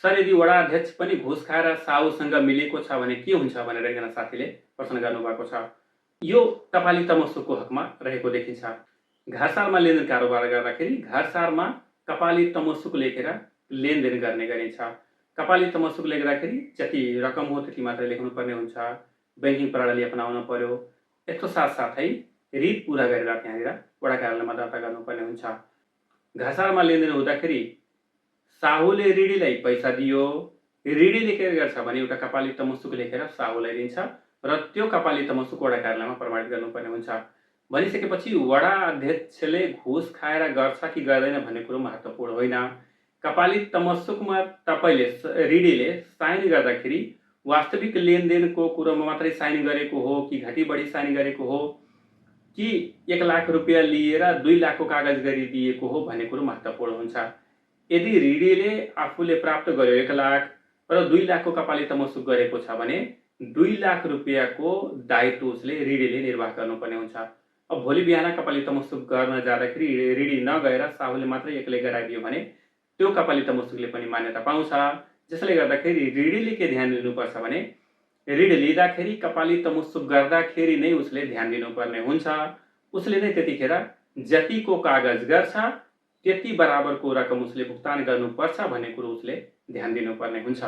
Sir यदि वडा अध्यक्ष पनि घुस खाएर साहुसँग मिलेको छ भने के हुन्छ भनेर एकजना साथीले प्रश्न गर्नुभएको छ। यो कपाली तमसुकको हकमा रहेको देखिन्छ। घरसारमा लेनदेन कारोबार गर्दाखेरि घरसारमा कपाली तमसुक लेखेर लेनदेन गर्ने गरिन्छ। कपाली तमसुक लेख्दाखेरि जति रकम हो त्यति मात्रै लेख्नुपर्ने हुन्छ। बैंकिङ प्रणाली अपनाउन पर्यो। यसको साथसाथै रीत पूरा गरेर त्यहाँनिर वडा कार्यालयमा दर्ता गर्नुपर्ने हुन्छ। घरसारमा लेनदेन हुँदाखेरि साहुले ऋणीलाई पैसा दियो, ऋणीले के गर्छ भने एउटा कपाली तमसुक लेखेर साहुलाई दिन्छ र त्यो कपाली तमसुक वडा कार्यालयमा प्रमाणित गर्नुपर्ने हुन्छ। भनिसकेपछि वडा अध्यक्षले घुस खाएर गर्छ कि गर्दैन भन्ने कुरो महत्त्वपूर्ण होइन। कपाली तमसुकमा तपाईँले ऋणीले साइन गर्दाखेरि वास्तविक लेनदेनको कुरोमा मात्रै साइन गरेको हो कि घटी बढी साइन गरेको हो कि 1 लाख रुपियाँ लिएर 2 लाखको कागज गरिदिएको हो भन्ने कुरो महत्त्वपूर्ण हुन्छ। यदि ऋणीले आफूले प्राप्त गर्यो 1 लाख र 2 लाखको कपाली तमसुक गरेको छ भने 2 लाख रुपियाँको दायित्व उसले ऋणीले निर्वाह गर्नुपर्ने हुन्छ। अब भोलि बिहान कपाली तमसुक गर्न जाँदाखेरि ऋणी नगएर साहुले मात्रै एक्लै गराइदियो भने त्यो कपाली तमसुकले पनि मान्यता पाउँछ। जसले गर्दाखेरि ऋणीले के ध्यान दिनुपर्छ भने ऋण लिँदाखेरि कपाली तमसुक गर्दाखेरि नै उसले ध्यान दिनुपर्ने हुन्छ। उसले नै त्यतिखेर जतिको कागज गर्छ त्यति बराबरको रकम उसले भुक्तान गर्नुपर्छ भन्ने कुरो उसले ध्यान दिनुपर्ने हुन्छ।